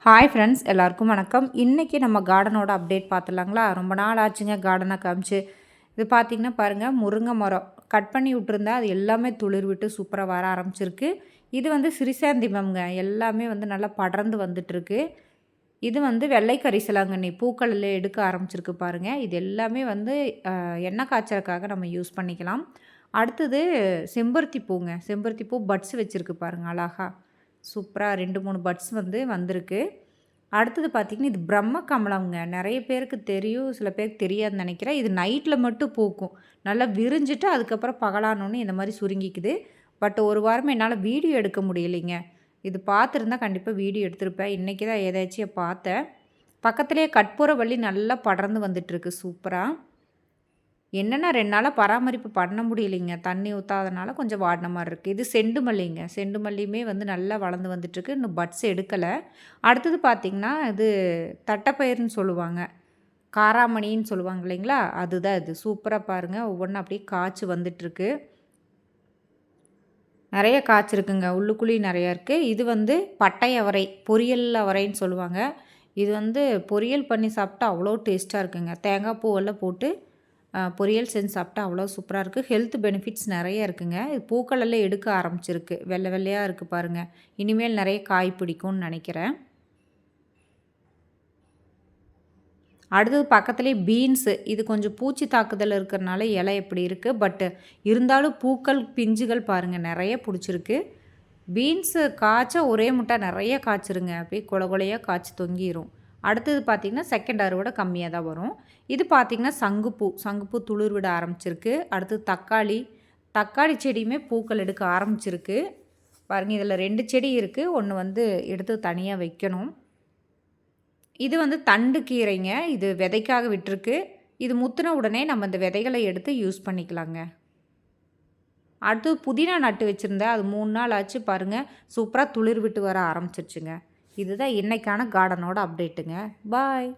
Hi friends, எல்லாருக்கும் வணக்கம். இன்றைக்கி நம்ம கார்டனோட அப்டேட் பார்த்துலாங்களா? ரொம்ப நாள் ஆச்சுங்க கார்டனை காமிச்சு. இது பார்த்திங்கன்னா பாருங்கள், முருங்கை மரம் கட் பண்ணி விட்டுருந்தா அது எல்லாமே துளிர் விட்டு சூப்பராக வர ஆரம்பிச்சிருக்கு. இது வந்து சிரிசாந்திமம்ங்க, எல்லாமே வந்து நல்லா படர்ந்து வந்துட்டுருக்கு. இது வந்து வெள்ளை கரிசலாங்கண்ணி பூக்களில் எடுக்க ஆரம்பிச்சிருக்கு பாருங்கள். இது எல்லாமே வந்து எண்ணெய் காய்ச்சலுக்காக நம்ம யூஸ் பண்ணிக்கலாம். அடுத்தது செம்பருத்தி பூங்க, செம்பருத்தி பூ பட்ஸ் வச்சுருக்கு பாருங்கள் அழகா. சூப்பராக 2, 3 பட்ஸ் வந்து வந்திருக்கு. அடுத்தது பார்த்திங்கன்னா, இது பிரம்ம கமலம்ங்க. நிறைய பேருக்கு தெரியும், சில பேருக்கு தெரியாதுன்னு நினைக்கிறேன். இது நைட்டில் மட்டும் பூக்கும். நல்லா விரிஞ்சிட்டு அதுக்கப்புறம் பகலானோன்னு இந்த மாதிரி சுருங்கிக்குது. பட் ஒரு வாரமாக என்னால் வீடியோ எடுக்க முடியலைங்க. இது பார்த்துருந்தா கண்டிப்பாக வீடியோ எடுத்திருப்பேன். இன்றைக்கி தான் ஏதாச்சும் பார்த்தேன். பக்கத்துலேயே கற்பூரவள்ளி நல்லா படர்ந்து வந்துட்டுருக்கு சூப்பராக. என்னென்னா 2 நாளாக பராமரிப்பு பண்ண முடியலைங்க. தண்ணி ஊற்றாதனால கொஞ்சம் வாடின மாதிரி இருக்குது. இது செண்டு மல்லிங்க. செண்டு மல்லியுமே வந்து நல்லா வளர்ந்து வந்துட்டுருக்கு. இன்னும் பட்ஸ் எடுக்கலை. அடுத்தது பார்த்திங்கன்னா, இது தட்டைப்பயிர்னு சொல்லுவாங்க, காராமணின்னு சொல்லுவாங்க இல்லைங்களா, அதுதான் இது. சூப்பராக பாருங்கள், ஒவ்வொன்றும் அப்படியே காய்ச்சி வந்துட்டுருக்கு. நிறைய காய்ச்சிருக்குங்க, உள்ளுக்குள்ளேயும் நிறையா இருக்குது. இது வந்து பட்டை அவரை, பொரியல் அவரைன்னு சொல்லுவாங்க. இது வந்து பொரியல் பண்ணி சாப்பிட்டா அவ்வளோ டேஸ்ட்டாக இருக்குங்க. தேங்காய் பூவெல்லாம் போட்டு பொரியல் செஞ்சு சாப்பிட்டா அவ்வளோ சூப்பராக இருக்குது. ஹெல்த் பெனிஃபிட்ஸ் நிறைய இருக்குங்க. இது பூக்களெல்லாம் எடுக்க ஆரம்பிச்சிருக்கு. வெள்ளை வெள்ளையாக இருக்குது பாருங்கள். இனிமேல் நிறைய காய் பிடிக்கும்னு நினைக்கிறேன். அடுத்தது பக்கத்துலேயே பீன்ஸு. இது கொஞ்சம் பூச்சி தாக்குதல் இருக்கிறனால இலை எப்படி இருக்குது. பட்டு இருந்தாலும் பூக்கள் பிஞ்சுகள் பாருங்கள் நிறைய பிடிச்சிருக்கு. பீன்ஸு காய்ச்சா ஒரே முட்டை நிறைய காய்ச்சிருங்க. அப்படியே கொலை கொலையாக காய்ச்சி தொங்கிடும். அடுத்தது பார்த்திங்கன்னா செகண்ட் அறுவடை கம்மியாக தான் வரும். இது பார்த்திங்கன்னா சங்குப்பூ, சங்குப்பூ துளிர் விட ஆரம்பிச்சிருக்கு. அடுத்தது தக்காளி, தக்காளி செடியுமே பூக்கள் எடுக்க ஆரம்பிச்சிருக்கு பாருங்கள். இதில் 2 செடி இருக்குது. ஒன்று வந்து எடுத்து தனியாக வைக்கணும். இது வந்து தண்டு கீரைங்க. இது விதைக்காக விட்டுருக்கு. இது முத்துன உடனே நம்ம இந்த விதைகளை எடுத்து யூஸ் பண்ணிக்கலாங்க. அடுத்து புதினா நட்டு வச்சுருந்தேன். அது 3 நாள் ஆச்சு பாருங்கள், சூப்பராக துளிர் விட்டு வர ஆரம்பிச்சிருச்சுங்க. இதுதான் இன்றைக்கான கார்டனோட அப்டேட்டுங்க. பாய்.